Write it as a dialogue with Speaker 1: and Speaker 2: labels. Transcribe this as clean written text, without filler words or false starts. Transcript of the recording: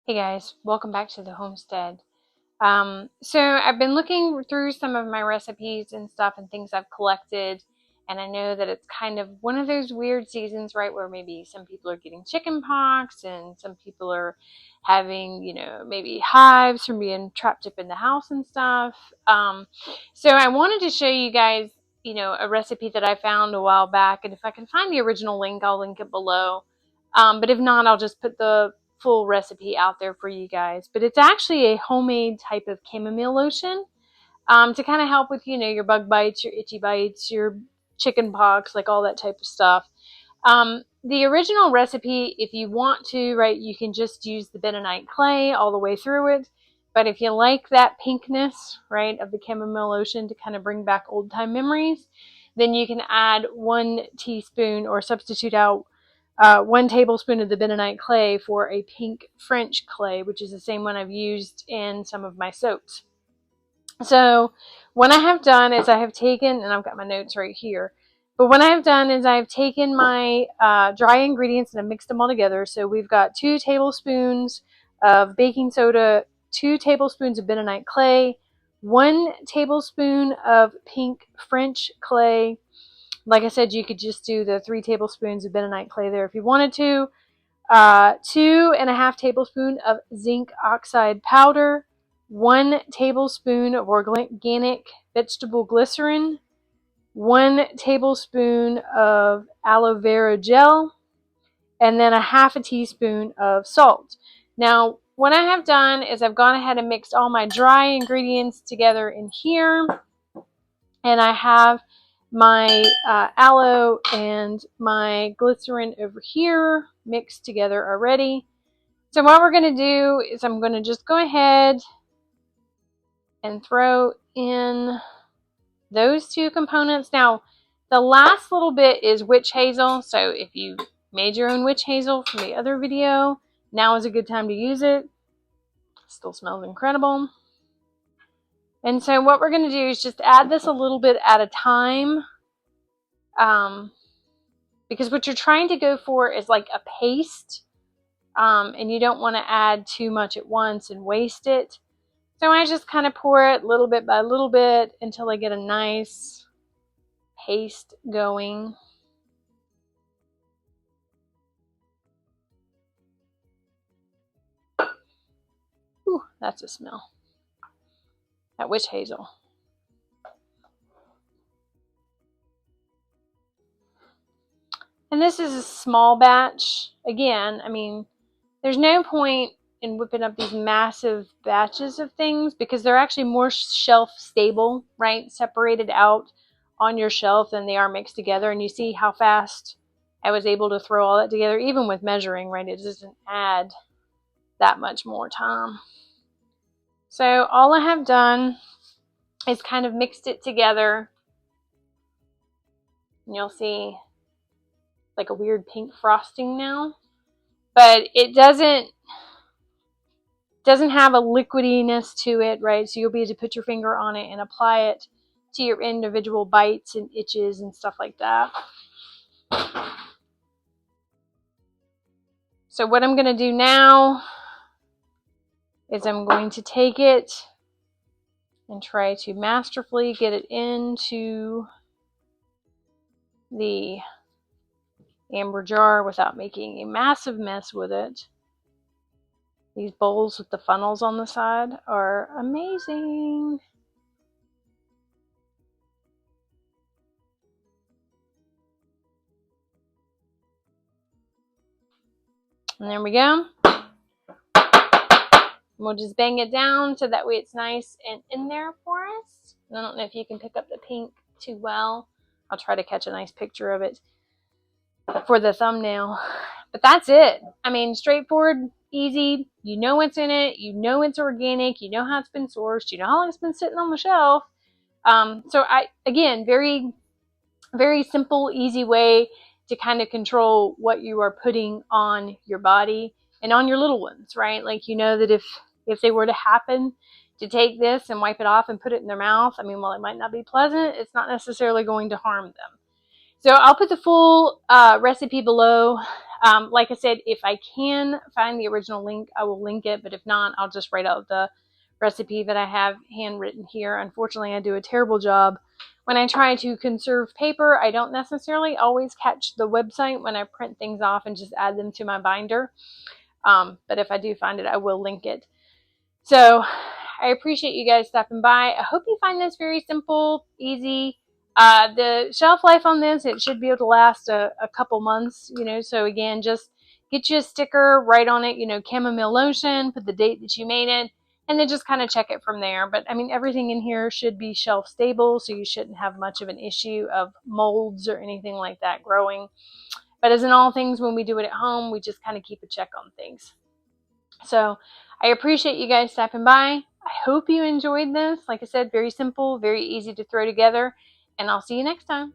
Speaker 1: Hey guys, welcome back to the homestead. So I've been looking through some of my recipes and stuff and things I've collected, and I know that it's kind of one of those weird seasons, right, where maybe some people are getting chicken pox and some people are having, maybe hives from being trapped up in the house and stuff. So I wanted to show you guys, a recipe that I found a while back, and if I can find the original link, I'll link it below. But if not, I'll just put the full recipe out there for you guys. But it's actually a homemade type of chamomile lotion to kind of help with, your bug bites, your itchy bites, your chicken pox, like all that type of stuff. The original recipe, if you want to, right, you can just use the bentonite clay all the way through it. But if you like that pinkness, right, of the chamomile lotion to kind of bring back old time memories, then you can add 1 teaspoon or substitute out 1 tablespoon of the bentonite clay for a pink French clay, which is the same one I've used in some of my soaps. So what I have done is I have taken, and I've got my notes right here, but what I have done is I've taken my dry ingredients and I've mixed them all together. So we've got 2 tablespoons of baking soda, 2 tablespoons of bentonite clay, 1 tablespoon of pink French clay. Like I said, you could just do the 3 tablespoons of bentonite clay there if you wanted to. 2.5 tablespoons of zinc oxide powder, 1 tablespoon of organic vegetable glycerin, 1 tablespoon of aloe vera gel, and then 1/2 teaspoon of salt. Now, what I have done is I've gone ahead and mixed all my dry ingredients together in here, and I have my aloe and my glycerin over here mixed together already. So what we're going to do is I'm going to just go ahead and throw in those 2 components. Now, the last little bit is witch hazel. So if you made your own witch hazel from the other video, now is a good time to use it. Still smells incredible. And so what we're going to do is just add this a little bit at a time. Because what you're trying to go for is like a paste. And you don't want to add too much at once and waste it. So I just kind of pour it little bit by little bit until I get a nice paste going. Ooh, that's a smell. That witch hazel. And this is a small batch. Again, I mean, there's no point in whipping up these massive batches of things because they're actually more shelf stable, right? Separated out on your shelf than they are mixed together. And you see how fast I was able to throw all that together, even with measuring, right? It doesn't add that much more time. So all I have done is kind of mixed it together. And you'll see like a weird pink frosting now. But it doesn't have a liquidiness to it, right? So you'll be able to put your finger on it and apply it to your individual bites and itches and stuff like that. So what I'm going to do now is I'm going to take it and try to masterfully get it into the amber jar without making a massive mess with it. These bowls with the funnels on the side are amazing. And there we go. We'll just bang it down so that way it's nice and in there for us. And I don't know if you can pick up the pink too well. I'll try to catch a nice picture of it for the thumbnail. But that's it. I mean, straightforward, easy. You know what's in it. You know it's organic. You know how it's been sourced. You know how long it's been sitting on the shelf. Again, very, very simple, easy way to kind of control what you are putting on your body and on your little ones, right? Like, you know that if they were to happen to take this and wipe it off and put it in their mouth, I mean, while it might not be pleasant, it's not necessarily going to harm them. So I'll put the full recipe below. Like I said, if I can find the original link, I will link it. But if not, I'll just write out the recipe that I have handwritten here. Unfortunately, I do a terrible job. When I try to conserve paper, I don't necessarily always catch the website when I print things off and just add them to my binder. But if I do find it, I will link it. So I appreciate you guys stopping by. I hope you find this very simple, easy. The shelf life on this, it should be able to last a couple months, so again, just get you a sticker, write on it, chamomile lotion, put the date that you made it, and then just kind of check it from there. But I mean, everything in here should be shelf stable, so you shouldn't have much of an issue of molds or anything like that growing. But as in all things, when we do it at home, we just kind of keep a check on things. So I appreciate you guys stopping by. I hope you enjoyed this. Like I said, very simple, very easy to throw together, and I'll see you next time.